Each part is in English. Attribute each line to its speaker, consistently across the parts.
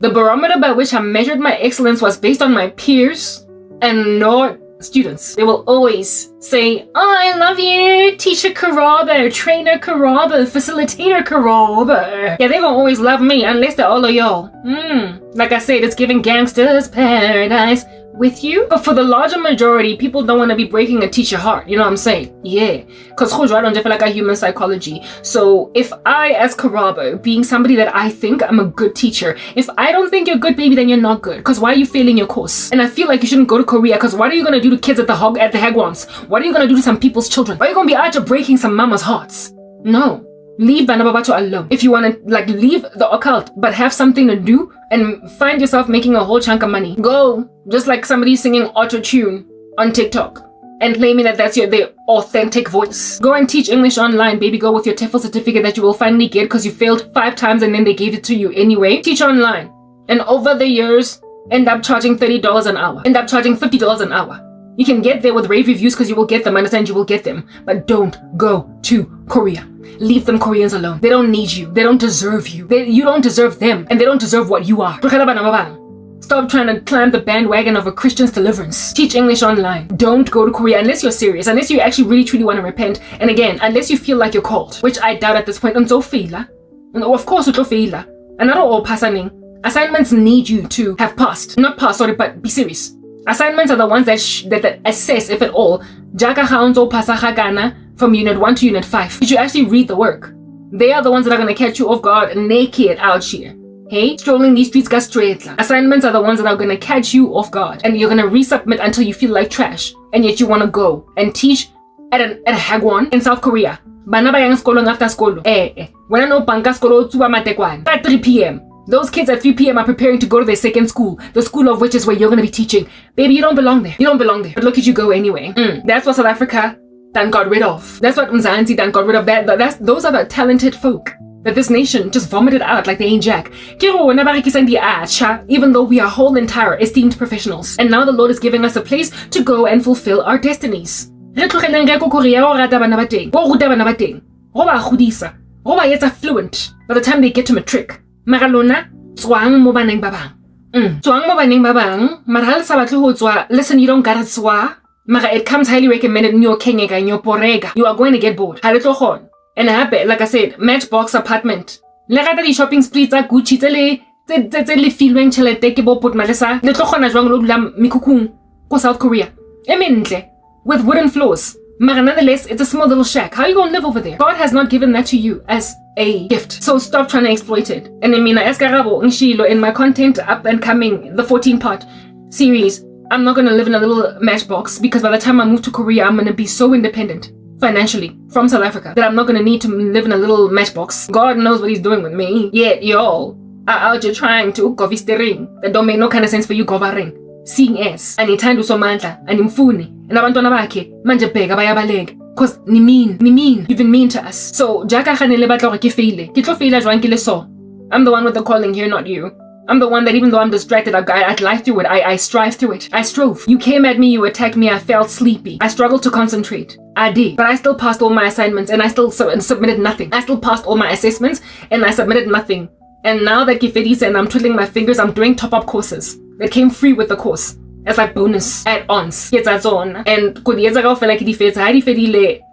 Speaker 1: The barometer by which I measured my excellence was based on my peers and not students. They will always say, oh, I love you, teacher Karaba, trainer Karaba, facilitator Karaba. Yeah, they gonna always love me unless they're all of y'all. Like I said, it's giving gangsters paradise with you. But for the larger majority, people don't want to be breaking a teacher heart. You know what I'm saying? Yeah. Because I don't feel like a human psychology. So if I, as Karabo, being somebody that I think I'm a good teacher, if I don't think you're good, baby, then you're not good. Because why are you failing your course? And I feel like you shouldn't go to Korea, because what are you going to do to kids at the Hagwons? What are you going to do to some people's children? Why are you going to be out here breaking some mama's hearts? No. Leave Banababato alone. If you want to leave the occult but have something to do and find yourself making a whole chunk of money, go just like somebody singing auto-tune on TikTok and claiming that that's their authentic voice. Go and teach English online, baby. Go with your TEFL certificate that you will finally get because you failed 5 times and then they gave it to you anyway. Teach online. And over the years, end up charging $30 an hour. End up charging $50 an hour. You can get there with rave reviews because you will get them. I understand you will get them. But don't go to Korea. Leave them Koreans alone. They don't need you. They don't deserve you. You don't deserve them. And they don't deserve what you are. Stop trying to climb the bandwagon of a Christian's deliverance. Teach English online. Don't go to Korea unless you're serious. Unless you actually really truly want to repent. And again, unless you feel like you're called. Which I doubt at this point. And of course, another all passing. Assignments need you to have passed. Not passed, sorry, but be serious. Assignments are the ones that assess, if at all, Jaka Hounds Pasahagana from Unit 1 to Unit 5. Did you actually read the work? They are the ones that are going to catch you off guard naked out here. Hey? Strolling these streets got straight. Assignments are the ones that are going to catch you off guard. And you're going to resubmit until you feel like trash. And yet you want to go and teach at a Hagwon in South Korea. Bana bayang skolo after skolo. When no banka skolo tuwa matekwan. At 3 p.m. Those kids at 3 p.m. are preparing to go to their second school, the school of which is where you're going to be teaching. Baby, you don't belong there. You don't belong there. But look at you go anyway. That's what South Africa done got rid of. That's what Mzansi done got rid of. Those are the talented folk that this nation just vomited out like they ain't jack. Even though we are whole entire esteemed professionals. And now the Lord is giving us a place to go and fulfill our destinies. Fluent. By the time they get to matric. Maralona, Zwang mo baneng babang. Zwang mo baneng babang, maral sa batlo ho tswa, listen, you don't gotta swa. Mara, it comes highly recommended in your Kenyega, in your Porega. You are going to get bored. And happy, like I said, Matchbox apartment. Legata di shopping sprees are Gucci, tele filweng chelete ke bo put malesa. Le tlokhona jwang lo dula mikukung ko South Korea. Emintle, with wooden floors. Mara, nonetheless, it's a small little shack. How are you going to live over there? God has not given that to you as a gift. So stop trying to exploit it. And I mean, in my content up and coming, the 14-part series, I'm not going to live in a little matchbox because by the time I move to Korea, I'm going to be so independent financially from South Africa that I'm not going to need to live in a little matchbox. God knows what he's doing with me. Yet y'all are out here trying to govistering that don't make no kind of sense for you governing. Seeing as anithanda usomandla animfuni and abantwana bakhe manje bheka bayabaleka because ni mean you've been mean to us. So jaka khanele batla gore ke faile ke tlo faila jwang ke le so. I'm the one with the calling here, not you. I'm the one that even though I'm distracted, I'd life through it. I strive through it. I strove. You came at me, you attacked me, I felt sleepy. I struggled to concentrate. I did. But I still passed all my assignments and I still submitted nothing. I still passed all my assessments and I submitted nothing. And now that Kifedis and I'm twiddling my fingers, I'm doing top-up courses that came free with the course as like bonus add-ons. And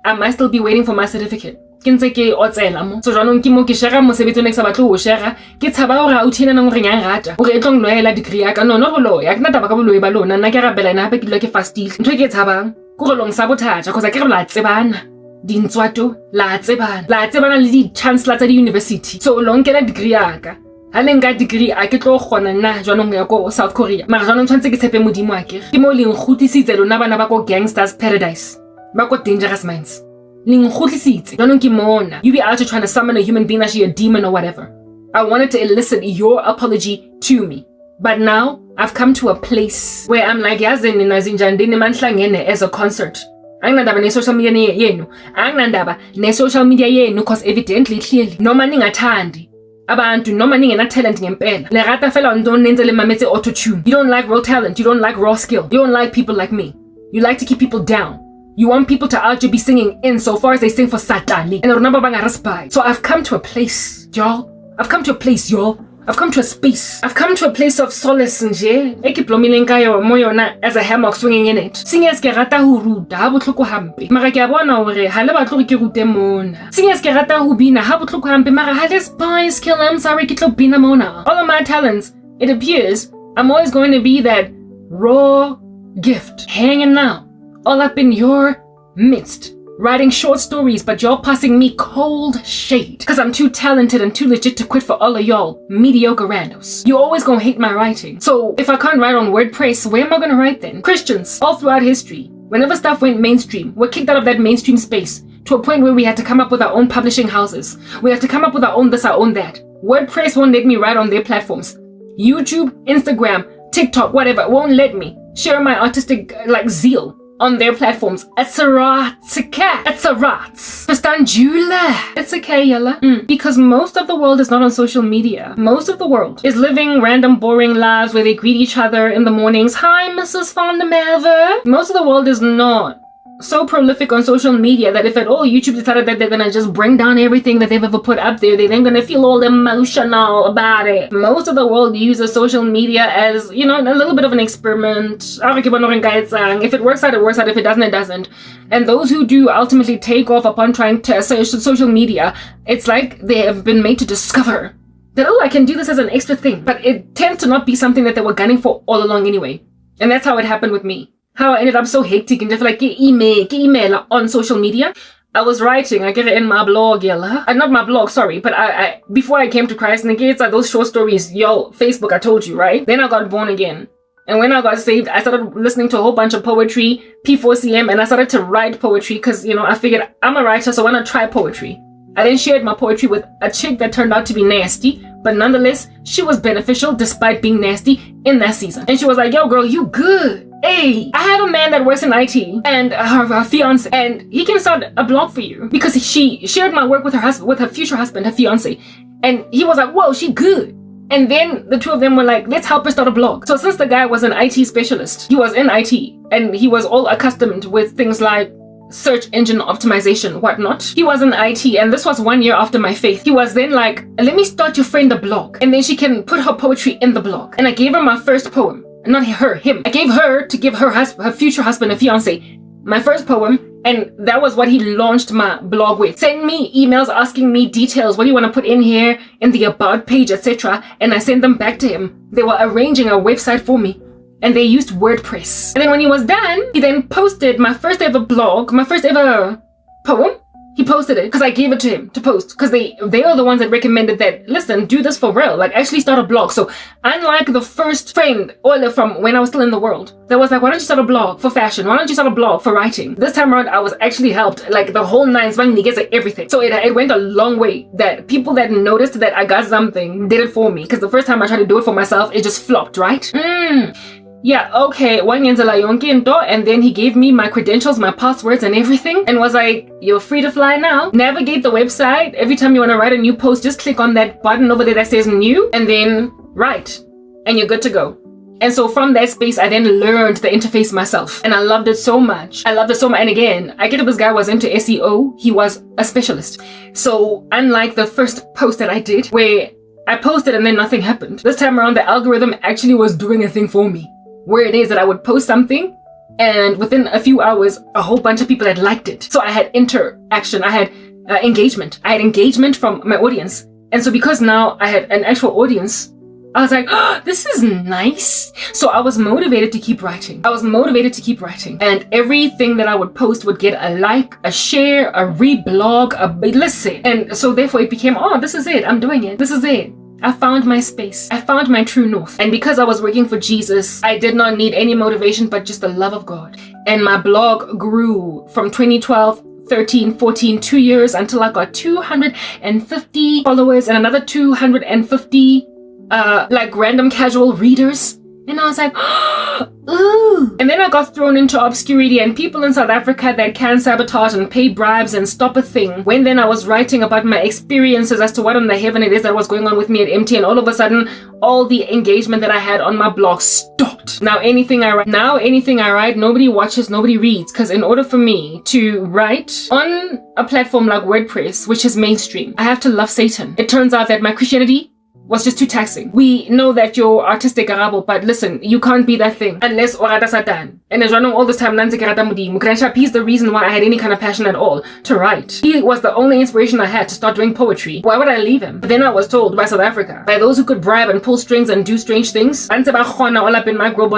Speaker 1: I might still be waiting for my certificate. So jwanong ke mo ke share mosebetsi ne ke sa batle ho share ke tshaba hore a uthina nang re nyang rata hore e tlong loela degree ya ka no go loya ke na taba ka boloi ba lona nna ke rabela ena hape ke dilo ke fastile ntwe ke tshabang go long sabotage because ke re la tsebana dintswato la tsebana le di chancellor tsa di university so long ke la degree ya ka ha le nka degree a ke tlo gona nna jwanong ya ko South Korea mara jwanong tshwantse ke tshepe modimo akere ke mo leng khutisitse lona bana ba ko gangsters paradise ba ko dangerous minds. You be out here trying to summon a human being, actually a demon or whatever. I wanted to elicit your apology to me. But now, I've come to a place where I'm like, as a concert. Angnandaba ne social media yenu. Angnandaba ne social media yenu because evidently, clearly, no man ngathandi. Abantu noma ningena talent ngempela. Le rata fela ndo nenzele mametse auto-tune. You don't like real talent, you don't like raw skill. You don't like people like me. You like to keep people down. You want people to out be singing in so far as they sing for Satani. And remember bang respite. So I've come to a place, y'all. I've come to a space. I've come to a place of solace nje. Ekiplomileng kayo mo yona as a hammock swinging in it. Singers ke rata ho ruta ha botlhoko hampe. Mara ke a bona hore ha le batlo ke rute mona. Singers ke rata ho bina ha botlhoko hampe mara ha les boys kill them sorry ke tlo bina mona. All of my talents, it appears I'm always going to be that raw gift hanging out all up in your midst. Writing short stories, but y'all passing me cold shade. Cause I'm too talented and too legit to quit for all of y'all mediocre randos. You always gonna hate my writing. So if I can't write on WordPress, where am I gonna write then? Christians, all throughout history, whenever stuff went mainstream, were kicked out of that mainstream space to a point where we had to come up with our own publishing houses. We had to come up with our own this, our own that. WordPress won't let me write on their platforms. YouTube, Instagram, TikTok, whatever, won't let me share my artistic zeal on their platforms. It's a rat. It's a cat. It's a rat. It's okay, Yella. Because most of the world is not on social media. Most of the world is living random boring lives where they greet each other in the mornings. Hi, Mrs. Van der Merwe. Most of the world is not so prolific on social media that if at all YouTube decided that they're gonna just bring down everything that they've ever put up there, they're then gonna feel all emotional about it. Most of the world uses social media as, a little bit of an experiment. If it works out, it works out. If it doesn't, it doesn't. And those who do ultimately take off upon trying to search social media, it's like they have been made to discover that, I can do this as an extra thing. But it tends to not be something that they were gunning for all along anyway. And that's how it happened with me. How I ended up so hectic and just get email on social media. I was writing, I get it in my blog, not my blog, sorry, but I before I came to Christ, and it's like those short stories, Facebook, I told you, right? Then I got born again. And when I got saved, I started listening to a whole bunch of poetry, P4CM, and I started to write poetry because, I figured I'm a writer, so why not try poetry? I then shared my poetry with a chick that turned out to be nasty, but nonetheless, she was beneficial despite being nasty in that season. And she was like, yo, girl, you good. Hey, I have a man that works in IT and her fiance, and he can start a blog for you because she shared my work with her husband, with her future husband, her fiance. And he was like, whoa, she good. And then the two of them were like, let's help her start a blog. So since the guy was an IT specialist, he was in IT and he was all accustomed with things like search engine optimization, whatnot. He was in IT, and this was 1 year after my faith. He was then like, let me start your friend a blog, and then she can put her poetry in the blog. And I gave her my first poem, not her, him. I gave her to give her future husband, a fiance, my first poem, and that was what he launched my blog with. Send me emails asking me details. What do you want to put in here, in the about page, etc. And I sent them back to him. They were arranging a website for me. And they used WordPress. And then when he was done, he then posted my first ever blog, my first ever poem. He posted it because I gave it to him to post because they are the ones that recommended that, listen, do this for real, actually start a blog. So unlike the first friend, Ola, from when I was still in the world, that was like, why don't you start a blog for fashion? Why don't you start a blog for writing? This time around, I was actually helped, the whole nine, everything. So it went a long way that people that noticed that I got something did it for me, because the first time I tried to do it for myself, it just flopped, right? Yeah, okay, and then he gave me my credentials, my passwords and everything, and was like, you're free to fly now. Navigate the website. Every time you want to write a new post, just click on that button over there that says new, and then write, and you're good to go. And so from that space, I then learned the interface myself, and I loved it so much. And again, I get that this guy was into SEO. He was a specialist. So unlike the first post that I did, where I posted and then nothing happened, this time around, the algorithm actually was doing a thing for me. Where it is that I would post something and within a few hours, a whole bunch of people had liked it. So I had interaction, I had engagement. I had engagement from my audience. And so because now I had an actual audience, I was like, oh, this is nice. So I was motivated to keep writing. And everything that I would post would get a like, a share, a reblog, a listen. And so therefore it became, oh, this is it. I'm doing it. This is it. I found my space. I found my true north. And because I was working for Jesus, I did not need any motivation, but just the love of God. And my blog grew from 2012, 13, 14, 2 years until I got 250 followers and another 250 random casual readers. And I was like, ooh. And then I got thrown into obscurity, and people in South Africa that can sabotage and pay bribes and stop a thing. When then I was writing about my experiences as to what in the heaven it is that was going on with me at MT, and all of a sudden, all the engagement that I had on my blog stopped. Now anything I write, nobody watches, nobody reads. Because in order for me to write on a platform like WordPress, which is mainstream, I have to love Satan. It turns out that my Christianity was just too taxing. We know that you're artistic, Arabo, but listen, you can't be that thing unless orata Satan. And as I know all this time, he's the reason why I had any kind of passion at all to write. He was the only inspiration I had to start doing poetry. Why would I leave him? But then I was told by South Africa, by those who could bribe and pull strings and do strange things. All up in my group,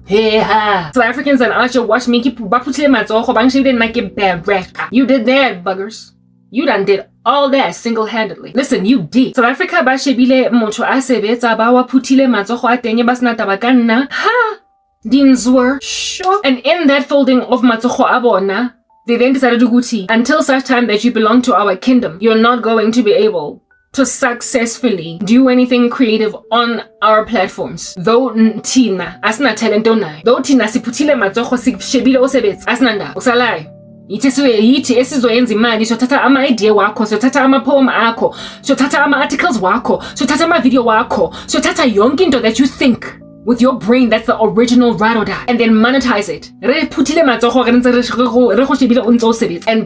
Speaker 1: yeah. So Africans and Asha watch me keep baputile matsoho bangshi didn't make it bad reka. You did that, buggers. You done did all that single-handedly. Listen, you did. South Africa bashebile motho asebetsa bawa putile matsoho atenye basna tabakanna. Ha! Dinzwer. Sure. And in that folding of matsoho abona, they then decided to guti. Until such time that you belong to our kingdom, you're not going to be able to successfully do anything creative on our platforms. Though tina asna talent donai. Though tina siputile matsoho sishebile osebetsa asnanda. Usalai. Yithi esizoyenza imali sothatha ama idea wakho, sothatha ama poem akho, sothatha ama articles wakho, sothatha ama video wakho, sothatha yonke into that you think with your brain that's the original ride or die, and then monetize it. And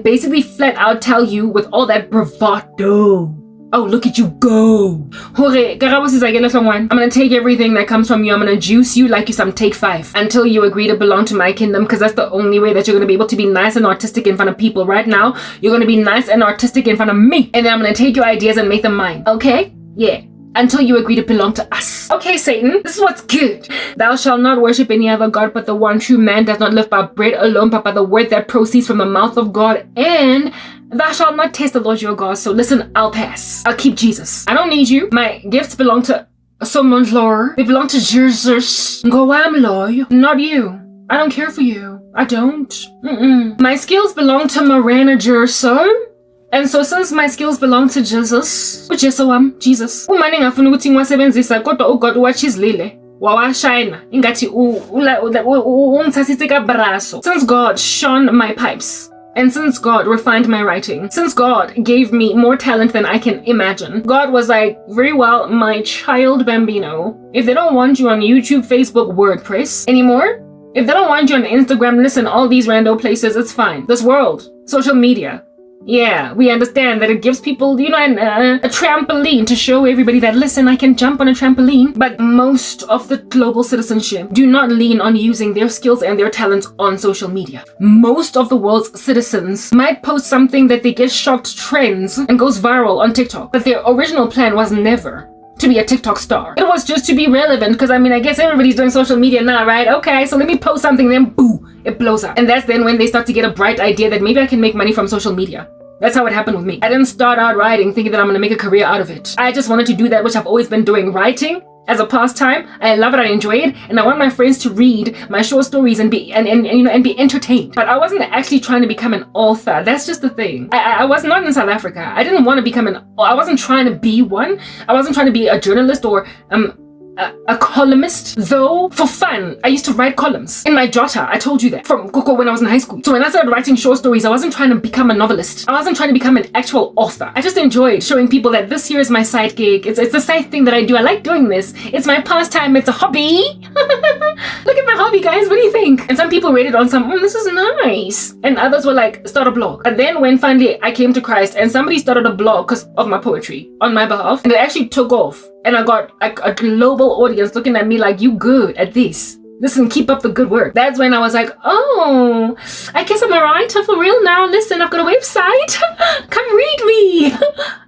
Speaker 1: basically flat out tell you with all that bravado, oh, look at you go. I'm gonna take everything that comes from you. I'm gonna juice you like you some Take 5 until you agree to belong to my kingdom, because that's the only way that you're gonna be able to be nice and artistic in front of people. Right now, you're gonna be nice and artistic in front of me. And then I'm gonna take your ideas and make them mine. Okay? Yeah. Until you agree to belong to us. Okay, Satan, this is what's good. Thou shalt not worship any other God but the one true. Man does not live by bread alone, but by the word that proceeds from the mouth of God. And thou shalt not test the Lord your God. So listen, I'll pass. I'll keep Jesus. I don't need you. My gifts belong to someone's Lord. They belong to Jesus. Go, I'm loyal. Not you. I don't care for you. I don't. My skills belong to Marana Jerso. And so since my skills belong to Jesus, Jesus. Umane ngafuna ukuthi ngiwasebenzisa kodwa uGod wachizlile. Wawashayina ingathi ungithathise kabraso. Since God shone my pipes, and since God refined my writing, since God gave me more talent than I can imagine, God was like, very well, my child Bambino, if they don't want you on YouTube, Facebook, WordPress anymore, if they don't want you on Instagram, listen, all these rando places, it's fine. This world, social media, yeah, we understand that it gives people, you know, a trampoline to show everybody that, listen, I can jump on a trampoline. But most of the global citizenship do not lean on using their skills and their talents on social media. Most of the world's citizens might post something that they get shocked trends and goes viral on TikTok. But their original plan was never to be a TikTok star. It was just to be relevant, because I mean, I guess everybody's doing social media now, right? Okay, so let me post something, then boo, it blows up. And that's then when they start to get a bright idea that maybe I can make money from social media. That's how it happened with me. I didn't start out writing thinking that I'm gonna make a career out of it. I just wanted to do that which I've always been doing, writing as a pastime. I love it, I enjoy it, and I want my friends to read my short stories and be and be entertained. But I wasn't actually trying to become an author. That's just the thing. I was not in South Africa. I didn't want to become I wasn't trying to be one. I wasn't trying to be a journalist or a columnist, though for fun I used to write columns in my jotter. I told you that from Coco when I was in high school. So when I started writing short stories, I wasn't trying to become a novelist. I wasn't trying to become an actual author. I just enjoyed showing people that this here is my side gig. It's the side thing that I do. I like doing this. It's my pastime. It's a hobby. Look at my hobby, guys. What do you think? And some people rated on some, this is nice. And others were like, start a blog. But then when finally I came to Christ and somebody started a blog because of my poetry on my behalf, and it actually took off. And I got a global audience looking at me like, you good at this. Listen, keep up the good work. That's when I was like, oh, I guess I'm a writer for real now. Listen, I've got a website. Come read me.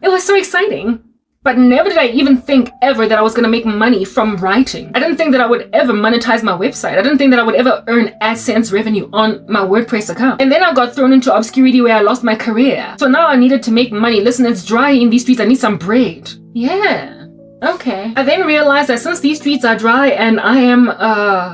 Speaker 1: It was so exciting. But never did I even think ever that I was going to make money from writing. I didn't think that I would ever monetize my website. I didn't think that I would ever earn AdSense revenue on my WordPress account. And then I got thrown into obscurity where I lost my career. So now I needed to make money. Listen, it's dry in these streets. I need some bread. Yeah. Okay. I then realized that since these streets are dry and I am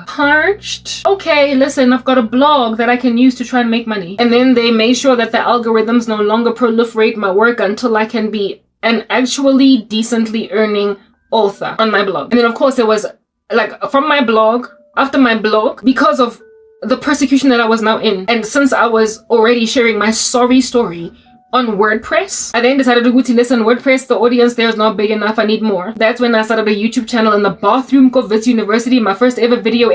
Speaker 1: parched, okay, listen, I've got a blog that I can use to try and make money. And then they made sure that the algorithms no longer proliferate my work until I can be an actually decently earning author on my blog. And then of course there was like from my blog, after my blog, because of the persecution that I was now in, and since I was already sharing my sorry story on WordPress, I then decided to go to listen, WordPress, the audience there is not big enough, I need more. That's when I started a YouTube channel in the bathroom of Wits University, my first ever video,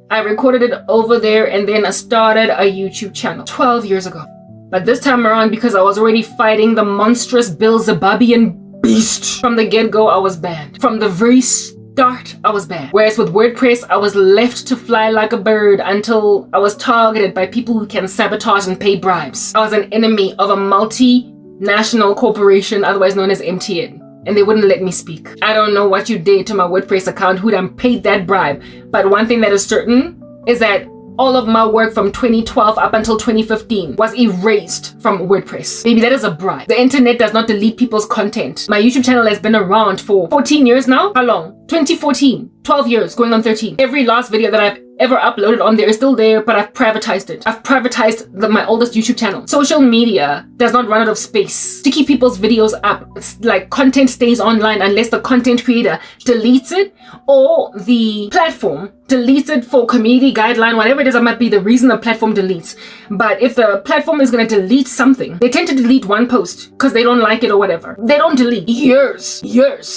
Speaker 1: I recorded it over there and then I started a YouTube channel 12 years ago. But this time around, because I was already fighting the monstrous Beelzebubian beast from the get-go, I was banned. From the very start, I was banned. Whereas with WordPress, I was left to fly like a bird until I was targeted by people who can sabotage and pay bribes. I was an enemy of a multinational corporation, otherwise known as MTN. And they wouldn't let me speak. I don't know what you did to my WordPress account, who done paid that bribe. But one thing that is certain is that all of my work from 2012 up until 2015 was erased from WordPress. Maybe that is a bribe. The internet does not delete people's content. My YouTube channel has been around for 14 years now. How long? 2014. 12 years, going on 13. Every last video that I've ever uploaded on there is still there, but I've privatized it. I've privatized my oldest YouTube channel. Social media does not run out of space to keep people's videos up. It's like content stays online unless the content creator deletes it or the platform deletes it for community guideline, whatever it is. That might be the reason the platform deletes. But if the platform is going to delete something, they tend to delete one post because they don't like it or whatever. They don't delete years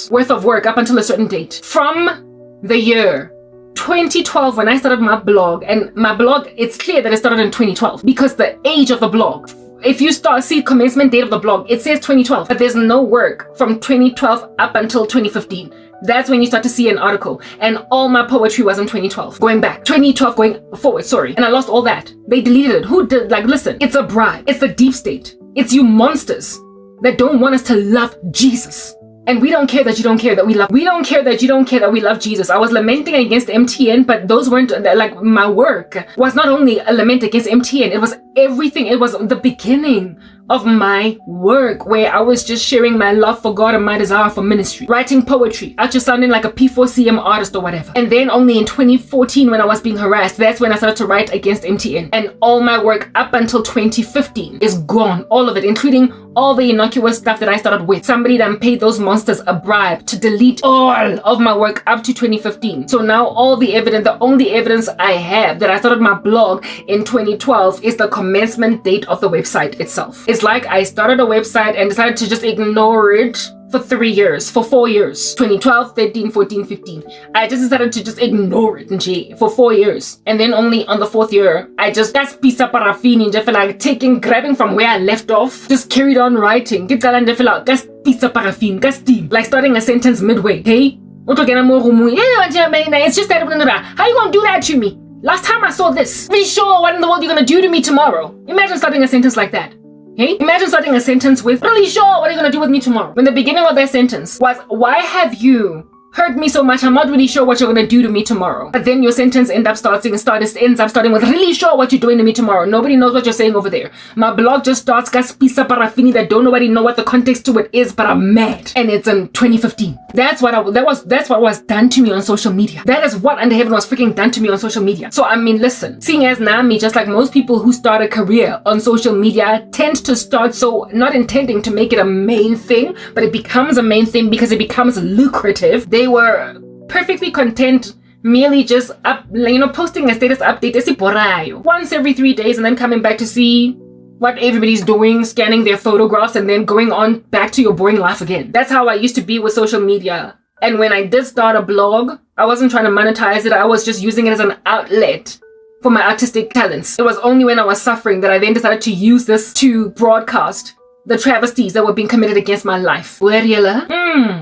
Speaker 1: worth of work up until a certain date. From the year 2012, when I started my blog, and my blog, it's clear that it started in 2012 because the age of the blog, if you see commencement date of the blog, it says 2012, but there's no work from 2012 up until 2015. That's when you start to see an article, and all my poetry was in 2012, going back 2012 going forward, sorry, and I lost all that. They deleted it. Who did? Like, listen, it's a bribe. It's the deep state. It's you monsters that don't want us to love Jesus. And we don't care that you don't care that we love. We don't care that you don't care that we love Jesus. I was lamenting against MTN, but those weren't, like, my work was not only a lament against MTN, it was everything. It was the beginning of my work where I was just sharing my love for God and my desire for ministry, writing poetry, out just sounding like a P4CM artist or whatever. And then only in 2014, when I was being harassed, that's when I started to write against MTN. And all my work up until 2015 is gone, all of it, including all the innocuous stuff that I started with. Somebody done paid those monsters a bribe to delete all of my work up to 2015. So now all the evidence, the only evidence I have that I started my blog in 2012 is the commencement date of the website itself. It's like I started a website and decided to just ignore it for 3 years, for 4 years, 2012, 13, 14, 15. I just decided to just ignore it for 4 years. And then only on the 4th year, I just pisa paraffin and just like grabbing from where I left off, just carried on writing. Pisa paraffin, steam, like starting a sentence midway. Hey, it's just that, how you gonna do that to me? Last time I saw this. Pretty sure what in the world you're gonna do to me tomorrow. Imagine starting a sentence like that. Hey, imagine starting a sentence with, really sure what are you gonna do with me tomorrow? When the beginning of that sentence was, why have you hurt me so much? I'm not really sure what you're gonna do to me tomorrow. But then your sentence ends up starting with, really sure what you're doing to me tomorrow. Nobody knows what you're saying over there. My blog just starts pisa paraffini that don't nobody know what the context to it is, but I'm mad. And it's in 2015. That's what was done to me on social media. That is what under heaven was freaking done to me on social media. So I mean, listen, seeing as Nami, just like most people who start a career on social media, tend to start so not intending to make it a main thing, but it becomes a main thing because it becomes lucrative. They were perfectly content merely just posting a status update once every 3 days and then coming back to see what everybody's doing, scanning their photographs, and then going on back to your boring life again. That's how I used to be with social media. And when I did start a blog, I wasn't trying to monetize it. I was just using it as an outlet for my artistic talents. It was only when I was suffering that I then decided to use this to broadcast the travesties that were being committed against my life.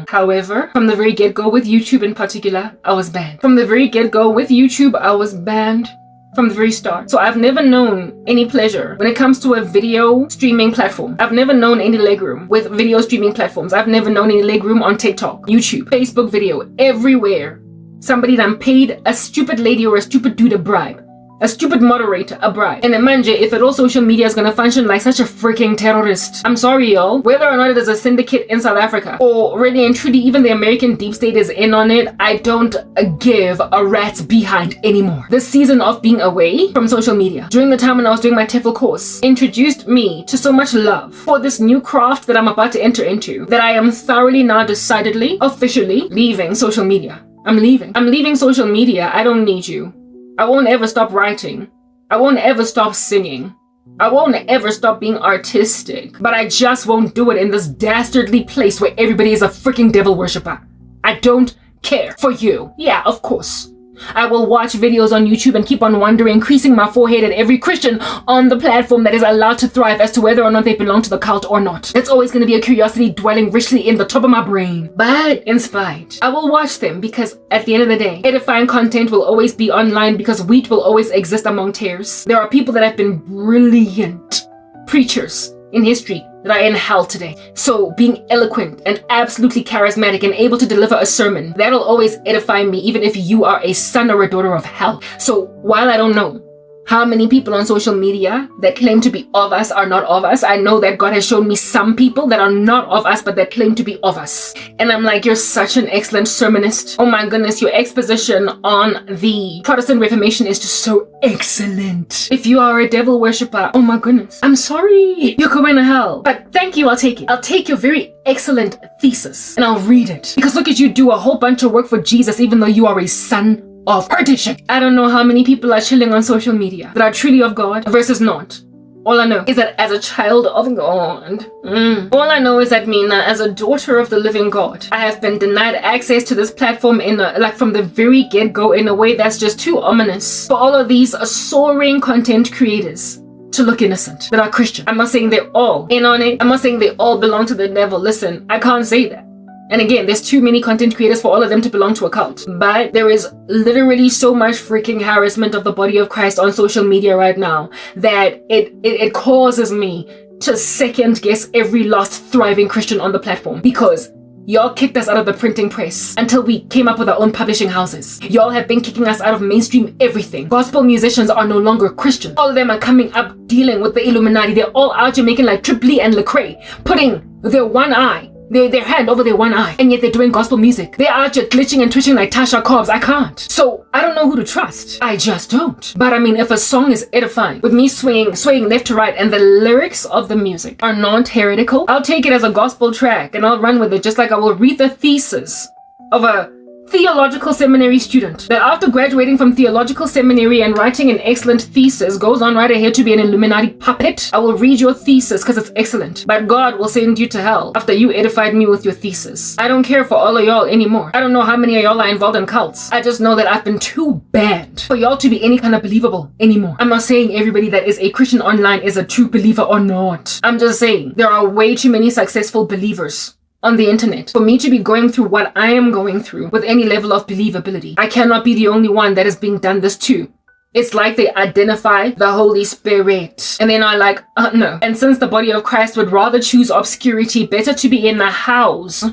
Speaker 1: However, from the very get-go with YouTube in particular, I was banned. From the very get-go with YouTube, I was banned from the very start. So I've never known any pleasure when it comes to a video streaming platform. I've never known any legroom with video streaming platforms. I've never known any legroom on TikTok, YouTube, Facebook video, everywhere. Somebody done paid a stupid lady or a stupid dude a bribe. A stupid moderator, a bribe. And manje, if at all social media is gonna function like such a freaking terrorist, I'm sorry y'all, whether or not it is a syndicate in South Africa, or really and truly even the American deep state is in on it, I don't give a rat's behind anymore. This season of being away from social media, during the time when I was doing my TEFL course, introduced me to so much love for this new craft that I'm about to enter into, that I am thoroughly now decidedly, officially leaving social media. I'm leaving social media. I don't need you. I won't ever stop writing. I won't ever stop singing. I won't ever stop being artistic. But I just won't do it in this dastardly place where everybody is a freaking devil worshiper. I don't care for you. Yeah, of course. I will watch videos on YouTube and keep on wondering, creasing my forehead at every Christian on the platform that is allowed to thrive as to whether or not they belong to the cult or not. It's always going to be a curiosity dwelling richly in the top of my brain. But in spite, I will watch them because at the end of the day, edifying content will always be online because wheat will always exist among tares. There are people that have been brilliant preachers in history that are in hell today. So being eloquent and absolutely charismatic and able to deliver a sermon, that'll always edify me even if you are a son or a daughter of hell. So while I don't know how many people on social media that claim to be of us are not of us, I know that God has shown me some people that are not of us but that claim to be of us. And I'm like, you're such an excellent sermonist. Oh my goodness, your exposition on the Protestant Reformation is just so excellent. If you are a devil worshipper, oh my goodness, I'm sorry, you're going to hell. But thank you, I'll take it. I'll take your very excellent thesis and I'll read it. Because look at you do a whole bunch of work for Jesus even though you are a son of perdition. I don't know how many people are chilling on social media that are truly of God versus not. All I know is that as a child of God, all I know is that Mina, as a daughter of the living God, I have been denied access to this platform from the very get-go in a way that's just too ominous for all of these soaring content creators to look innocent that are Christian. I'm not saying they're all in on it. I'm not saying they all belong to the devil. Listen, I can't say that. And again, there's too many content creators for all of them to belong to a cult. But there is literally so much freaking harassment of the body of Christ on social media right now that it causes me to second guess every last thriving Christian on the platform. Because y'all kicked us out of the printing press until we came up with our own publishing houses. Y'all have been kicking us out of mainstream everything. Gospel musicians are no longer Christian. All of them are coming up dealing with the Illuminati. They're all out here making like Triple and Lecrae, putting their one eye, their hand over their one eye, and yet they're doing gospel music. They're out here glitching and twitching like Tasha Cobbs. I can't. So I don't know who to trust. I just don't. But I mean, if a song is edifying, with me swaying left to right, and the lyrics of the music are not heretical, I'll take it as a gospel track and I'll run with it, just like I will read the thesis of a theological seminary student that after graduating from theological seminary and writing an excellent thesis goes on right ahead to be an Illuminati puppet. I will read your thesis because it's excellent, but God will send you to hell after you edified me with your thesis. I don't care for all of y'all anymore. I don't know how many of y'all are involved in cults. I just know that I've been too bad for y'all to be any kind of believable anymore. I'm not saying everybody that is a Christian online is a true believer or not. I'm just saying there are way too many successful believers on the internet for me to be going through what I am going through with any level of believability. I cannot be the only one that is being done this to. It's like they identify the Holy Spirit and then are like, no. And since the body of Christ would rather choose obscurity, better to be in the house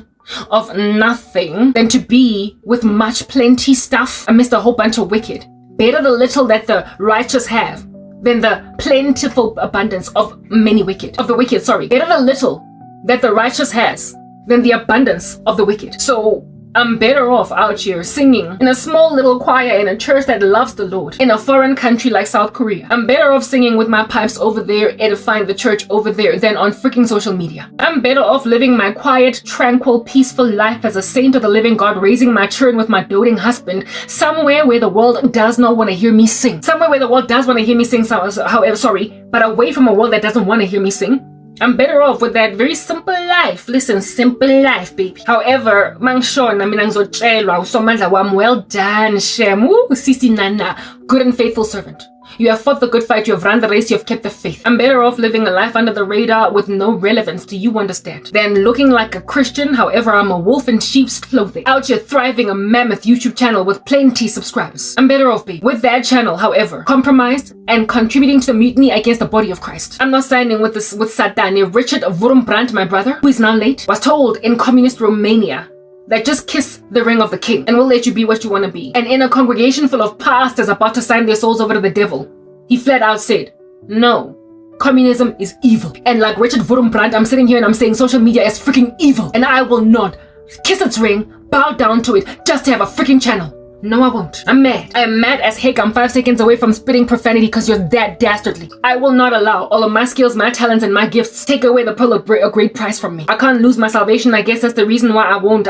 Speaker 1: of nothing than to be with much plenty stuff amidst a whole bunch of wicked. Better the little that the righteous have than the plentiful abundance of many wicked. Of the wicked, sorry. Better the little that the righteous has than the abundance of the wicked. So I'm better off out here singing in a small little choir in a church that loves the Lord in a foreign country like South Korea. I'm better off singing with my pipes over there, edifying the church over there, than on freaking social media. I'm better off living my quiet, tranquil, peaceful life as a saint of the living God, raising my children with my doting husband, somewhere where the world does not want to hear me sing. Somewhere where the world does want to hear me sing, but away from a world that doesn't want to hear me sing. I'm better off with that very simple life. Listen, simple life, baby. However, mangshona mina ngizotshelwa usomandla wami, well done, Shem. Woo, Sisi Nana, good and faithful servant. You have fought the good fight, you have run the race, you have kept the faith. I'm better off living a life under the radar with no relevance, do you understand, than looking like a Christian, however I'm a wolf in sheep's clothing, out here thriving a mammoth YouTube channel with plenty subscribers. I'm better off being with that channel, however, compromised and contributing to the mutiny against the body of Christ. I'm not signing with Satan. Richard Wurmbrand, my brother, who is now late, was told in communist Romania that just kiss the ring of the king and we'll let you be what you want to be. And in a congregation full of pastors about to sign their souls over to the devil, he flat out said, no, communism is evil. And like Richard Wurmbrand, I'm sitting here and I'm saying social media is freaking evil. And I will not kiss its ring, bow down to it, just to have a freaking channel. No, I won't. I'm mad. I am mad as heck. I'm 5 seconds away from spitting profanity because you're that dastardly. I will not allow all of my skills, my talents, and my gifts take away the pearl of a great price from me. I can't lose my salvation. I guess that's the reason why I won't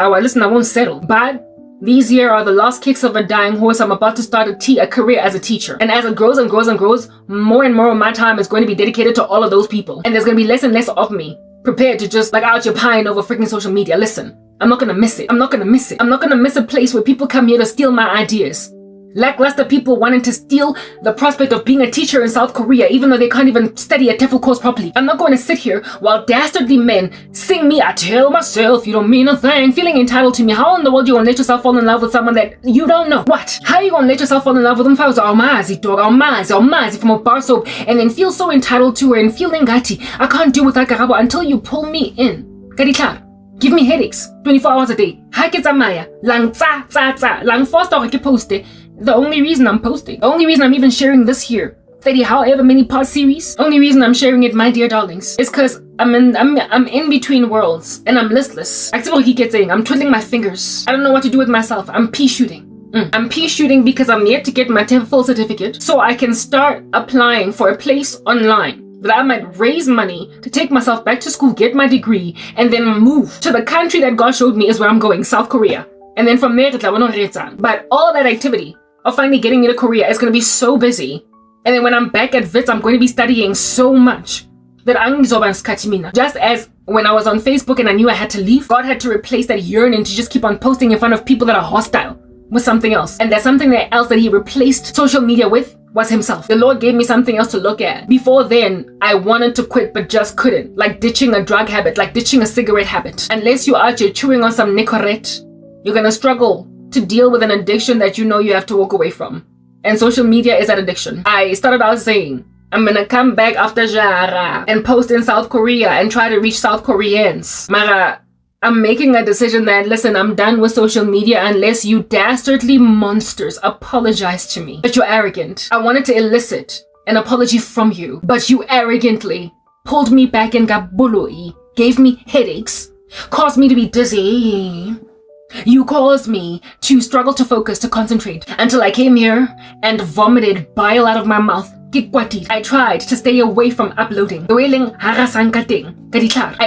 Speaker 1: settle. But these here are the last kicks of a dying horse. I'm about to start a career as a teacher. And as it grows and grows and grows, more and more of my time is going to be dedicated to all of those people. And there's going to be less and less of me prepared to just like out your pine over freaking social media. Listen, I'm not going to miss it. I'm not going to miss it. I'm not going to miss a place where people come here to steal my ideas, lackluster people wanting to steal the prospect of being a teacher in South Korea, even though they can't even study a TEFL course properly. I'm not going to sit here while dastardly men sing me, I tell myself you don't mean a thing, feeling entitled to me. How in the world you gonna let yourself fall in love with someone that you don't know? What? How you gonna let yourself fall in love with them? If I was Almazi, dog, Almazi from a bar soap, and then feel so entitled to her and feeling gatti. I can't do without Karabo until you pull me in. Kadiklar. Give me headaches 24 hours a day. Ha ke tsamaya, lang tsa, lang forced or ke poste. The only reason I'm posting, the only reason I'm even sharing this here, 30 however many part series, only reason I'm sharing it, my dear darlings, is because I'm in between worlds and I'm listless. I'm twiddling my fingers. I don't know what to do with myself. I'm pea shooting. I'm pea shooting because I'm yet to get my TEFL certificate so I can start applying for a place online that I might raise money to take myself back to school, get my degree, and then move to the country that God showed me is where I'm going, South Korea. And then from there, but all that activity of finally getting me to Korea is going to be so busy. And then when I'm back at Wits, I'm going to be studying so much that I'm just as when I was on Facebook and I knew I had to leave, God had to replace that yearning to just keep on posting in front of people that are hostile with something else. And there's something else that he replaced social media with was himself. The Lord gave me something else to look at. Before then, I wanted to quit but just couldn't. Like ditching a drug habit, like ditching a cigarette habit. Unless you're out here chewing on some Nicorette, you're gonna struggle to deal with an addiction that you know you have to walk away from. And social media is that addiction. I started out saying, I'm gonna come back after Jara and post in South Korea and try to reach South Koreans. Mara, I'm making a decision that, listen, I'm done with social media unless you dastardly monsters apologize to me. But you're arrogant. I wanted to elicit an apology from you, but you arrogantly pulled me back in Gabului, gave me headaches, caused me to be dizzy. You caused me to struggle to focus, to concentrate, until I came here and vomited bile out of my mouth. I tried to stay away from uploading. I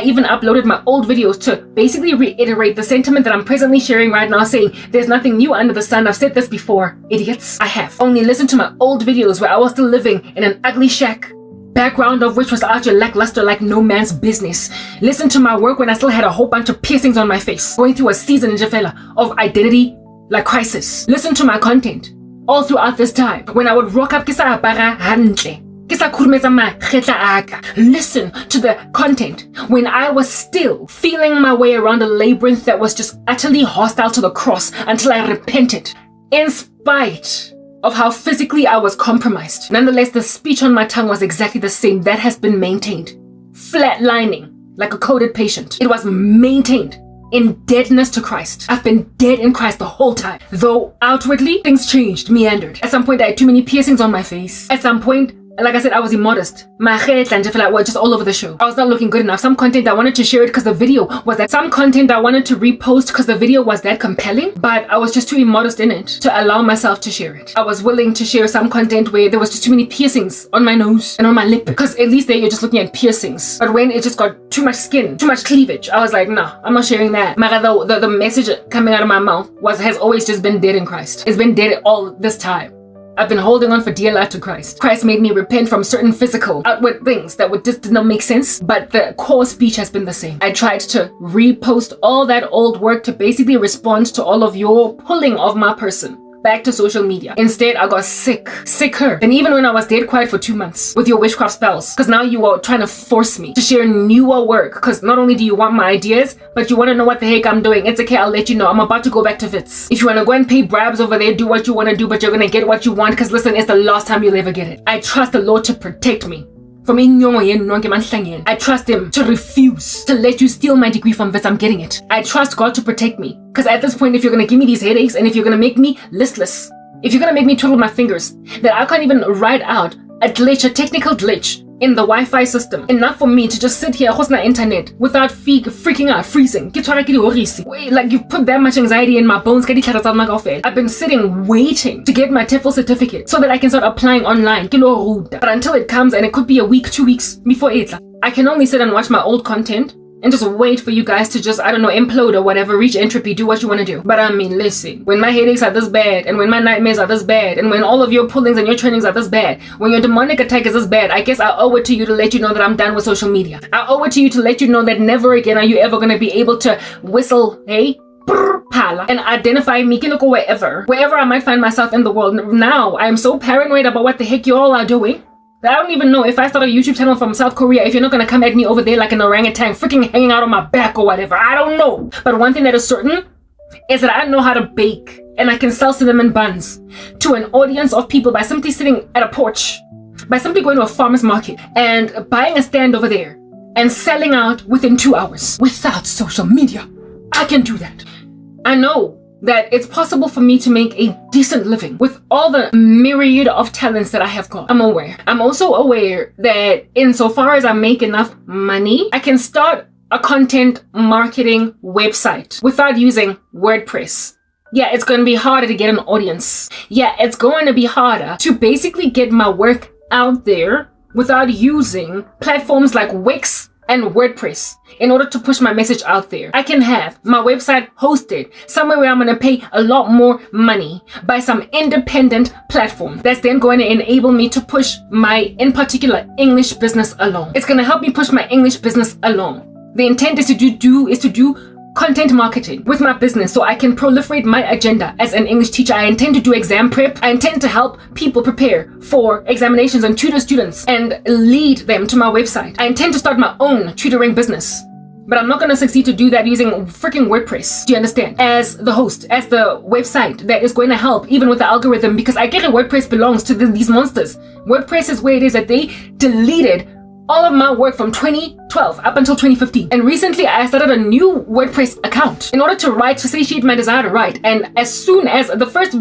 Speaker 1: even uploaded my old videos to basically reiterate the sentiment that I'm presently sharing right now, saying there's nothing new under the sun. I've said this before, idiots. I have. Only listen to my old videos where I was still living in an ugly shack, background of which was out your lackluster like no man's business. Listen to my work when I still had a whole bunch of piercings on my face, going through a season in Jafela of identity like crisis. Listen to my content all throughout this time when I would rock up kisa apara hantle, kisa khurumeza ma khetla aka. Listen to the content when I was still feeling my way around a labyrinth that was just utterly hostile to the cross until I repented, in spite of how physically I was compromised. Nonetheless, the speech on my tongue was exactly the same. That has been maintained. Flatlining like a coded patient. It was maintained in deadness to Christ. I've been dead in Christ the whole time. Though outwardly, things changed, meandered. At some point, I had too many piercings on my face. At some point, like I said, I was immodest. My hair were just all over the show. I was not looking good enough. Some content I wanted to share it because the video was that. Some content I wanted to repost because the video was that compelling, but I was just too immodest in it to allow myself to share it. I was willing to share some content where there was just too many piercings on my nose and on my lip, because at least there you're just looking at piercings. But when it just got too much skin, too much cleavage, I was like, nah, I'm not sharing that. The message coming out of my mouth has always just been dead in Christ. It's been dead all this time. I've been holding on for dear life to Christ. Christ made me repent from certain physical, outward things that just did not make sense, but the core speech has been the same. I tried to repost all that old work to basically respond to all of your pulling of my person back to social media. Instead, I got sicker than even when I was dead quiet for 2 months with your witchcraft spells, because now you are trying to force me to share newer work, because not only do you want my ideas, but you want to know what the heck I'm doing. It's okay, I'll let you know. I'm about to go back to Wits. If you want to go and pay brabs over there, do what you want to do, but you're going to get what you want, because listen, it's the last time you'll ever get it. I trust the Lord to protect me from I trust him to refuse to let you steal my degree from Wits. I'm getting it. I trust God to protect me, because at this point, if you're going to give me these headaches and if you're going to make me listless, if you're going to make me twiddle my fingers, that I can't even write out a glitch, a technical glitch in the Wi-Fi system, enough for me to just sit here on the internet without freaking out, freezing. Like, you put that much anxiety in my bones. I've been sitting waiting to get my TEFL certificate so that I can start applying online. But until it comes, and it could be a week, 2 weeks before it, I can only sit and watch my old content and just wait for you guys to just, I don't know, implode or whatever, reach entropy, do what you want to do. But I mean, listen, when my headaches are this bad, and when my nightmares are this bad, and when all of your pullings and your trainings are this bad, when your demonic attack is this bad, I guess I owe it to you to let you know that I'm done with social media. I owe it to you to let you know that never again are you ever going to be able to whistle, hey, brr, pala and identify me wherever I might find myself in the world. Now I'm so paranoid about what the heck you all are doing. I don't even know if I start a YouTube channel from South Korea, if you're not gonna come at me over there like an orangutan freaking hanging out on my back or whatever. I don't know. But one thing that is certain is that I know how to bake and I can sell cinnamon buns to an audience of people by simply sitting at a porch, by simply going to a farmer's market and buying a stand over there and selling out within 2 hours without social media. I can do that. I know that it's possible for me to make a decent living with all the myriad of talents that I have got. I'm aware. I'm also aware that insofar as I make enough money, I can start a content marketing website without using WordPress. Yeah, it's going to be harder to get an audience. Yeah, it's going to be harder to basically get my work out there without using platforms like Wix and WordPress in order to push my message out there. I can have my website hosted somewhere where I'm going to pay a lot more money by some independent platform that's then going to enable me to push my, in particular, English business along. It's going to help me push my English business along. The intent is to do content marketing with my business so I can proliferate my agenda as an English teacher. I intend to do exam prep. I intend to help people prepare for examinations and tutor students and lead them to my website. I intend to start my own tutoring business. But I'm not going to succeed to do that using freaking WordPress. Do you understand? As the host, as the website that is going to help even with the algorithm, because I get it, WordPress belongs to these monsters. WordPress is where it is that they deleted all of my work from 2012 up until 2015. And recently I started a new WordPress account in order to satiate my desire to write. And as soon as the first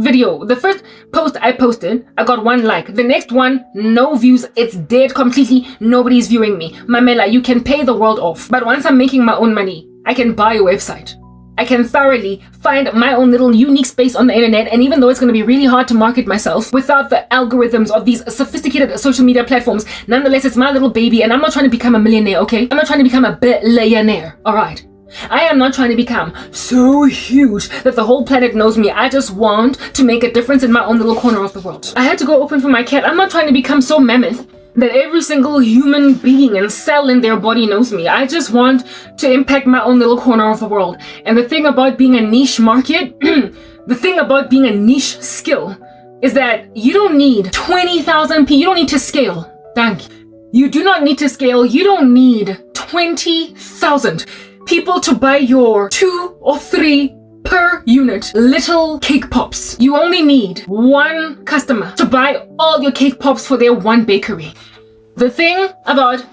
Speaker 1: post I posted, I got 1 like. The next one, no views. It's dead completely. Nobody's viewing me. Mamela, you can pay the world off. But once I'm making my own money, I can buy a website. I can thoroughly find my own little unique space on the internet, and even though it's going to be really hard to market myself without the algorithms of these sophisticated social media platforms, nonetheless, it's my little baby, and I'm not trying to become a millionaire, okay? I'm not trying to become a billionaire, alright? I am not trying to become so huge that the whole planet knows me. I just want to make a difference in my own little corner of the world. I had to go open for my cat. I'm not trying to become so mammoth that every single human being and cell in their body knows me. I just want to impact my own little corner of the world. And the thing about being a niche market, the thing about being a niche skill is that you don't need 20,000 people. You don't need to scale. Thank you. You do not need to scale. You don't need 20,000 people to buy your 2 or 3 per unit little cake pops. You only need 1 customer to buy all your cake pops for their 1 bakery. The thing about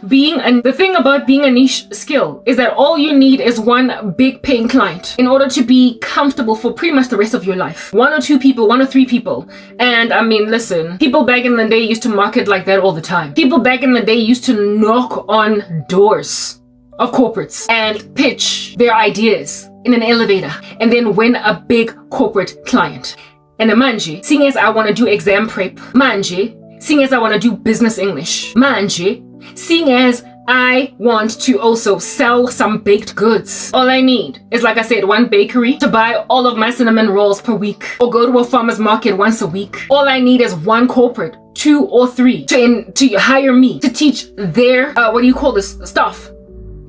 Speaker 1: being a niche skill is that all you need is 1 big paying client in order to be comfortable for pretty much the rest of your life. 1 or 2 people, 1 or 3 people. And I mean, listen, people back in the day used to market like that all the time. People back in the day used to knock on doors of corporates and pitch their ideas in an elevator and then win a big corporate client. And manje, seeing as I want to do exam prep, manje, seeing as I want to do business English, manje, seeing as I want to also sell some baked goods, all I need is, like I said, 1 bakery to buy all of my cinnamon rolls per week, or go to a farmer's market once a week. All I need is 1 corporate, 2 or 3 to hire me to teach their staff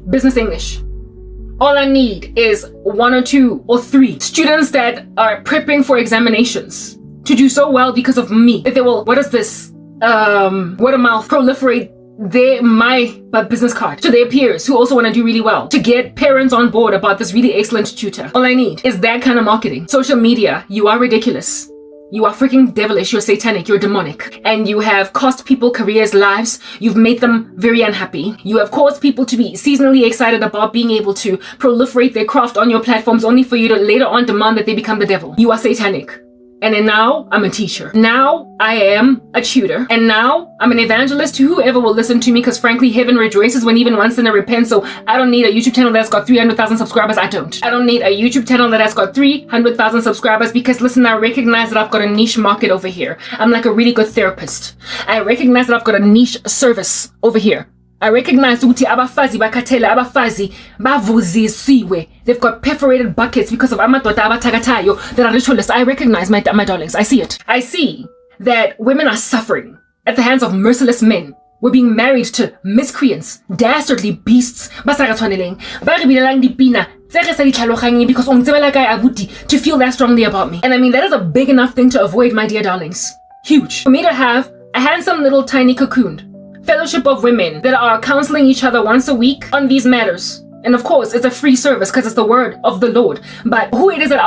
Speaker 1: business English. All I need is 1 or 2 or 3 students that are prepping for examinations to do so well because of me. If they will, word of mouth, proliferate my business card to their peers who also want to do really well, to get parents on board about this really excellent tutor. All I need is that kind of marketing. Social media, you are ridiculous. You are freaking devilish, you're satanic, you're demonic. And you have cost people careers, lives. You've made them very unhappy. You have caused people to be seasonally excited about being able to proliferate their craft on your platforms only for you to later on demand that they become the devil. You are satanic. And then now I'm a teacher. Now I am a tutor. And now I'm an evangelist to whoever will listen to me, because frankly, heaven rejoices when even one sinner repents. So I don't need a YouTube channel that's got 300,000 subscribers. I don't need a YouTube channel that has got 300,000 subscribers, because listen, I recognize that I've got a niche market over here. I'm like a really good therapist. I recognize that I've got a niche service over here. I recognize ukuthi abafazi bakhathele, abafazi bavuzisiwe. They've got perforated buckets because of amadoda abathakathayo that are ritualists. I recognize my darlings. I see it. I see that women are suffering at the hands of merciless men. We're being married to miscreants, dastardly beasts. Basakatshwaneleng ba re bilelang dipina tse because to feel that strongly about me. And I mean, that is a big enough thing to avoid, my dear darlings. Huge. For me to have a handsome little tiny cocooned fellowship of women that are counseling each other once a week on these matters. And of course, it's a free service because it's the word of the Lord. But who it is that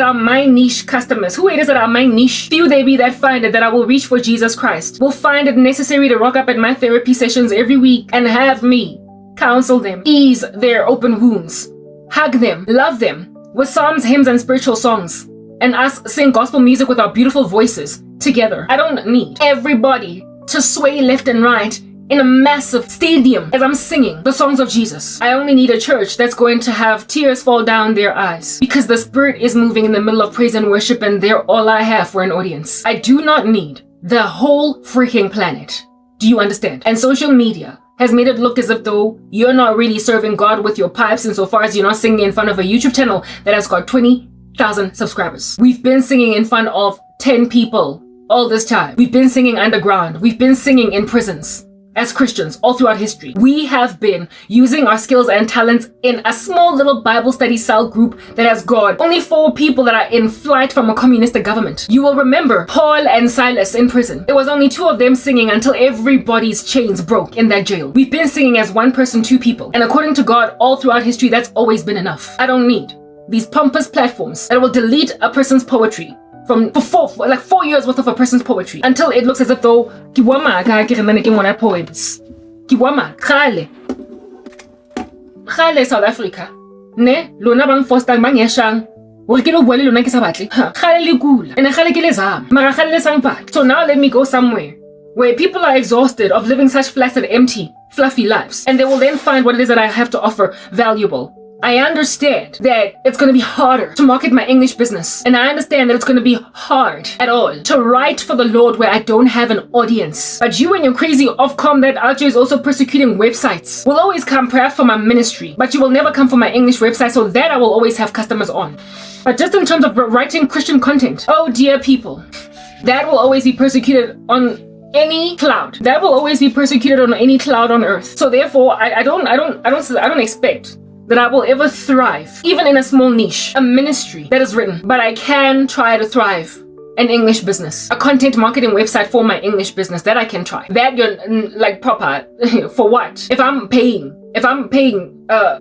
Speaker 1: are my niche customers, who it is that are my niche, few they be that find it that I will reach for Jesus Christ, will find it necessary to rock up at my therapy sessions every week and have me counsel them, ease their open wounds, hug them, love them with psalms, hymns, and spiritual songs, and us sing gospel music with our beautiful voices together. I don't need everybody to sway left and right in a massive stadium as I'm singing the songs of Jesus. I only need a church that's going to have tears fall down their eyes because the Spirit is moving in the middle of praise and worship, and they're all I have for an audience. I do not need the whole freaking planet. Do you understand? And social media has made it look as if though you're not really serving God with your pipes insofar as you're not singing in front of a YouTube channel that has got 20,000 subscribers. We've been singing in front of 10 people all this time. We've been singing underground. We've been singing in prisons. As Christians, all throughout history, we have been using our skills and talents in a small little Bible study cell group that has got only 4 people that are in flight from a communist government. You will remember Paul and Silas in prison. It was only 2 of them singing until everybody's chains broke in that jail. We've been singing as 1 person, 2 people. And according to God, all throughout history, that's always been enough. I don't need these pompous platforms that will delete a person's poetry from for 4 years worth of a person's poetry until it looks as if though kiwama poems. Kiwama khale South Africa ne lona bang foster bang yeshang gore ke lo bua le lona ke sa batle khale le kula ene khale ke le zama mara khale le sang pat. So now let me go somewhere where people are exhausted of living such flat and empty fluffy lives, and they will then find what it is that I have to offer valuable. I understand that it's going to be harder to market my English business, and I understand that it's going to be hard at all to write for the Lord where I don't have an audience. But you and your crazy Ofcom that out here is also persecuting websites will always come perhaps for my ministry, but you will never come for my English website, so that I will always have customers on. But just in terms of writing Christian content, oh dear people, that will always be persecuted on any cloud. That will always be persecuted on any cloud on earth. So therefore, I don't expect that I will ever thrive, even in a small niche, a ministry that is written. But I can try to thrive an English business, a content marketing website for my English business, that I can try. That you're like proper, for what? If I'm paying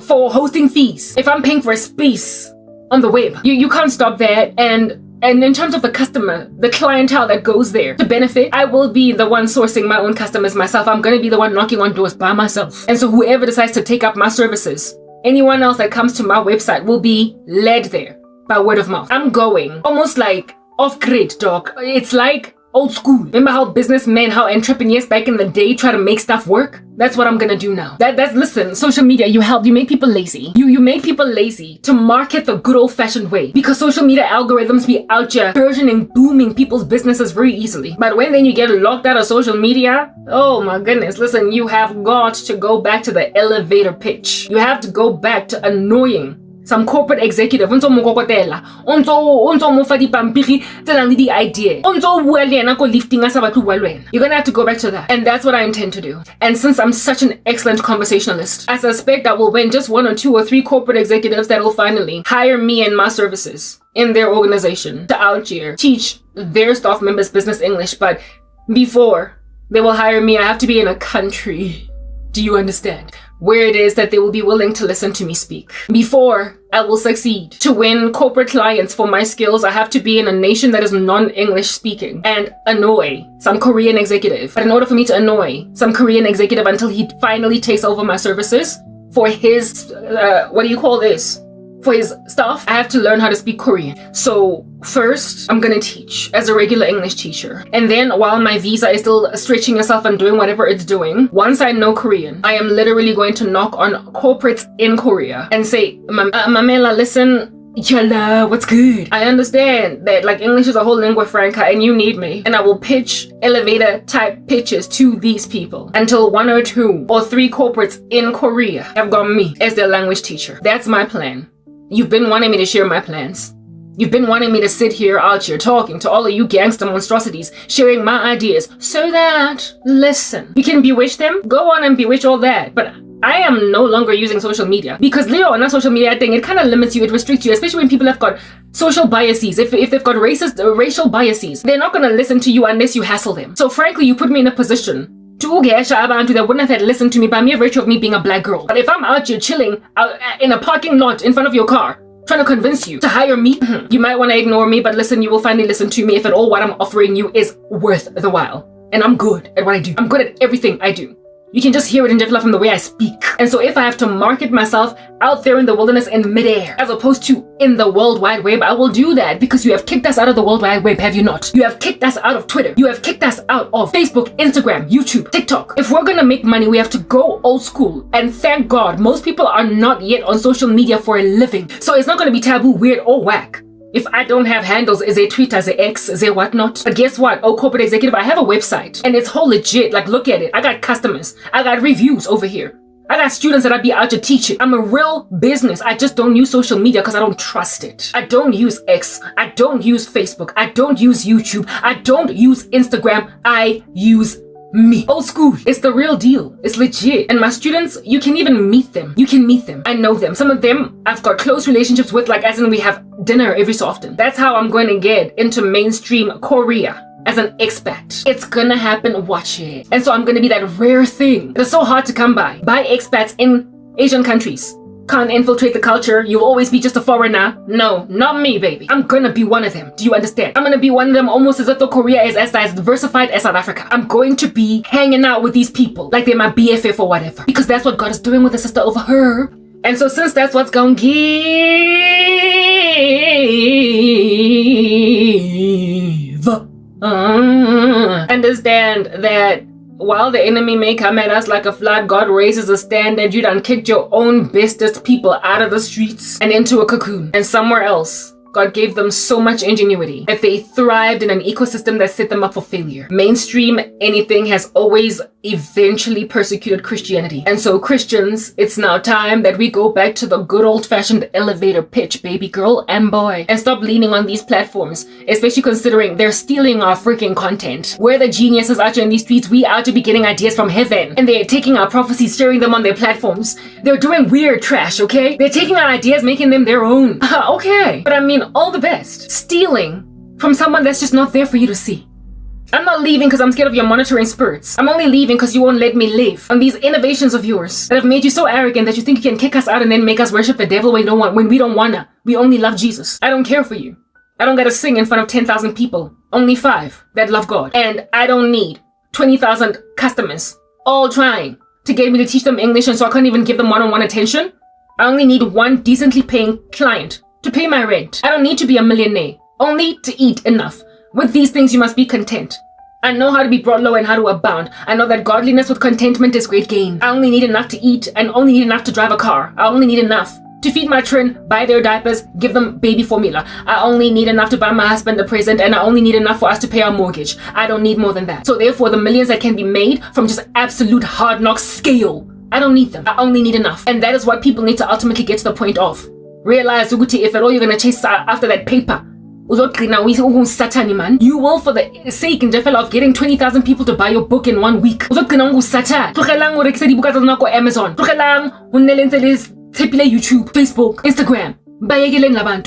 Speaker 1: for hosting fees, if I'm paying for a space on the web, you can't stop that. And in terms of the customer, the clientele that goes there to benefit, I will be the one sourcing my own customers myself. I'm going to be the one knocking on doors by myself. And so whoever decides to take up my services, anyone else that comes to my website will be led there by word of mouth. I'm going almost like off grid, dog. It's like old school. Remember how businessmen, how entrepreneurs back in the day try to make stuff work? That's what I'm gonna do now. Listen, social media, you make people lazy. You make people lazy to market the good old fashioned way, because social media algorithms be out here burgeoning, booming people's businesses very easily. But when then you get locked out of social media, oh my goodness, listen, you have got to go back to the elevator pitch. You have to go back to annoying some corporate executive onto mo kokotela onto mo fa dipampiri tsenang le di idea onto bua le ena ko lifting a sa batho bua le wena. You're gonna have to go back to that, and that's what I intend to do. And since I'm such an excellent conversationalist, I suspect I will win just 1 or 2 or 3 corporate executives that will finally hire me and my services in their organization to out here teach their staff members business English. But before they will hire me, I have to be in a country, do you understand, where it is that they will be willing to listen to me speak. Before I will succeed to win corporate clients for my skills, I have to be in a nation that is non-English speaking and annoy some Korean executive. But in order for me to annoy some Korean executive until he finally takes over my services for his, for his stuff, I have to learn how to speak Korean. So first, I'm gonna teach as a regular English teacher. And then while my visa is still stretching itself and doing whatever it's doing, once I know Korean, I am literally going to knock on corporates in Korea and say, Mamela, listen, yalla, what's good? I understand that like English is a whole lingua franca and you need me. And I will pitch elevator type pitches to these people until 1 or 2 or 3 corporates in Korea have got me as their language teacher. That's my plan. You've been wanting me to share my plans. You've been wanting me to sit here out here talking to all of you gangster monstrosities, sharing my ideas so that, listen, you can bewitch them? Go on and bewitch all that. But I am no longer using social media because Leo on a social media thing, it kind of limits you, it restricts you, especially when people have got social biases. If they've got racial biases, they're not going to listen to you unless you hassle them. So frankly, you put me in a position to ugesha abantu that wouldn't have had listened to me by mere virtue of me being a black girl. But if I'm out here chilling out in a parking lot in front of your car, trying to convince you to hire me, you might want to ignore me, but listen, you will finally listen to me if at all what I'm offering you is worth the while. And I'm good at what I do. I'm good at everything I do. You can just hear it in Jeffla from the way I speak. And so if I have to market myself out there in the wilderness in midair, as opposed to in the World Wide Web, I will do that because you have kicked us out of the World Wide Web, have you not? You have kicked us out of Twitter. You have kicked us out of Facebook, Instagram, YouTube, TikTok. If we're gonna make money, we have to go old school. And thank God, most people are not yet on social media for a living. So it's not gonna be taboo, weird, or whack if I don't have handles as a Twitter, as a X, as a whatnot. But guess what? Oh, corporate executive, I have a website and it's whole legit. Like, look at it. I got customers. I got reviews over here. I got students that I be out to teach it. I'm a real business. I just don't use social media because I don't trust it. I don't use X. I don't use Facebook. I don't use YouTube. I don't use Instagram. I use me. Old school. It's the real deal. It's legit. And my students, you can even meet them. You can meet them. I know them. Some of them I've got close relationships with, like as in we have dinner every so often. That's how I'm going to get into mainstream Korea as an expat. It's gonna happen, watch it. And so I'm gonna be that rare thing that is so hard to come by expats in Asian countries. Can't infiltrate the culture. You'll always be just a foreigner. No, not me, baby. I'm gonna be one of them. Do you understand? I'm gonna be one of them almost as if the Korea is as diversified as South Africa. I'm going to be hanging out with these people like they're my BFF or whatever. Because that's what God is doing with the sister over her. And so since that's what's gonna give, understand that while the enemy may come at us like a flood, God raises a standard. You done kicked your own bestest people out of the streets and into a cocoon. And somewhere else, God gave them so much ingenuity that they thrived in an ecosystem that set them up for failure. Mainstream anything has always eventually persecuted Christianity. And so Christians, it's now time that we go back to the good old-fashioned elevator pitch, baby girl and boy, and stop leaning on these platforms, especially considering they're stealing our freaking content. We're the geniuses out here in these streets. We out to be getting ideas from heaven, and they're taking our prophecies, sharing them on their platforms. They're doing weird trash, okay? They're taking our ideas, making them their own. Okay. But I mean, all the best. Stealing from someone that's just not there for you to see. I'm not leaving because I'm scared of your monitoring spurts. I'm only leaving because you won't let me live on these innovations of yours that have made you so arrogant that you think you can kick us out and then make us worship the devil when we don't wanna. We only love Jesus. I don't care for you. I don't gotta sing in front of 10,000 people. Only 5 that love God. And I don't need 20,000 customers all trying to get me to teach them English, and so I can't even give them one-on-one attention. I only need one decently paying client to pay my rent. I don't need to be a millionaire, only to eat enough. With these things, you must be content. I know how to be brought low and how to abound. I know that godliness with contentment is great gain. I only need enough to eat and only need enough to drive a car. I only need enough to feed my children, buy their diapers, give them baby formula. I only need enough to buy my husband a present, and I only need enough for us to pay our mortgage. I don't need more than that. So therefore, the millions that can be made from just absolute hard knock scale, I don't need them. I only need enough. And that is what people need to ultimately get to the point of. Realize, Uguti, if at all you're going to chase after that paper, you will, for the sake of getting 20,000 people to buy your book in 1 week. Amazon. YouTube, Facebook, Instagram.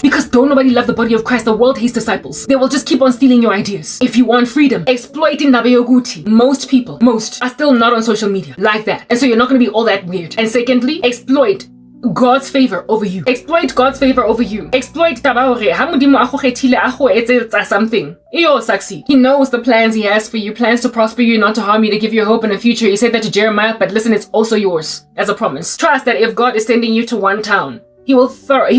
Speaker 1: Because don't nobody love the body of Christ. The world hates disciples. They will just keep on stealing your ideas. If you want freedom, exploiting Nabeyoguti. Most people are still not on social media like that. And so you're not going to be all that weird. And secondly, exploit God's favor over you. Exploit God's favor over you. Exploit something. You'll succeed. He knows the plans he has for you. Plans to prosper you, not to harm you, to give you hope in the future. He said that to Jeremiah, but listen, it's also yours as a promise. Trust that if God is sending you to one town, He will thrive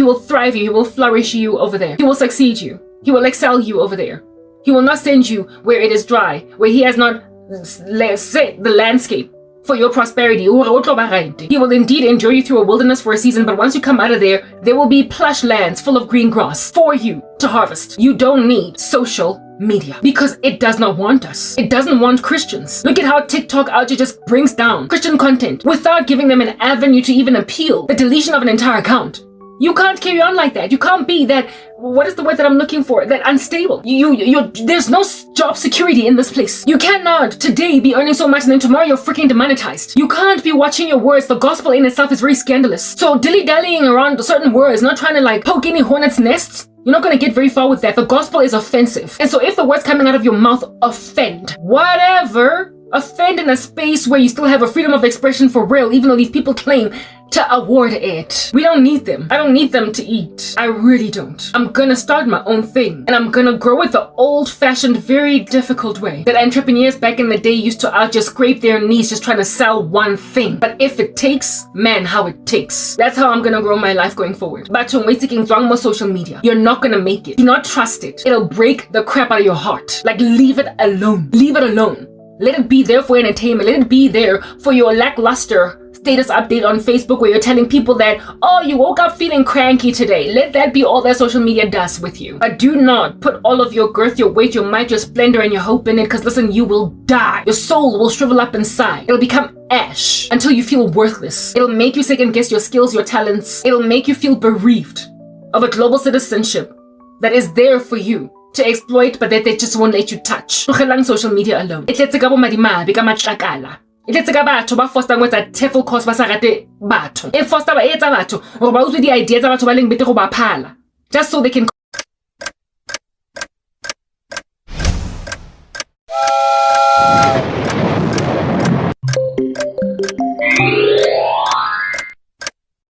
Speaker 1: you. He will flourish you over there. He will succeed you. He will excel you over there. He will not send you where it is dry, where He has not set the landscape for your prosperity. He will indeed endure you through a wilderness for a season, but once you come out of there, there will be plush lands full of green grass for you to harvest. You don't need social media because it does not want us. It doesn't want Christians. Look at how TikTok out here just brings down Christian content without giving them an avenue to even appeal. The deletion of an entire account. You can't carry on like that. You can't be that, what is the word that I'm looking for? That unstable. There's no job security in this place. You cannot today be earning so much and then tomorrow you're freaking demonetized. You can't be watching your words. The gospel in itself is very scandalous. So dilly-dallying around certain words, not trying to like poke any hornet's nests, you're not going to get very far with that. The gospel is offensive. And so if the words coming out of your mouth offend, whatever, offend in a space where you still have a freedom of expression for real, even though these people claim to award it. We don't need them. I don't need them to eat. I really don't. I'm gonna start my own thing. And I'm gonna grow it the old-fashioned, very difficult way that entrepreneurs back in the day used to just scrape their knees just trying to sell one thing. But if it takes, man, how it takes. That's how I'm gonna grow my life going forward. But more social media. You're not gonna make it. Do not trust it. It'll break the crap out of your heart. Like, leave it alone. Leave it alone. Let it be there for entertainment. Let it be there for your lackluster status update on Facebook where you're telling people that, oh, you woke up feeling cranky today. Let that be all that social media does with you. But do not put all of your girth, your weight, your might, your splendor, and your hope in it, because listen, you will die. Your soul will shrivel up inside. It'll become ash until you feel worthless. It'll make you second guess your skills, your talents. It'll make you feel bereaved of a global citizenship that is there for you to exploit, but that they just won't let you touch. Social media alone. It lets go madimabe ka matlakala. It lets go batho ba foster ngwetsa TEFL course ba sa rate batho. E foster ba etsa batho gore ba utswe di ideas tsa batho ba leng bete go ba phala, just so they can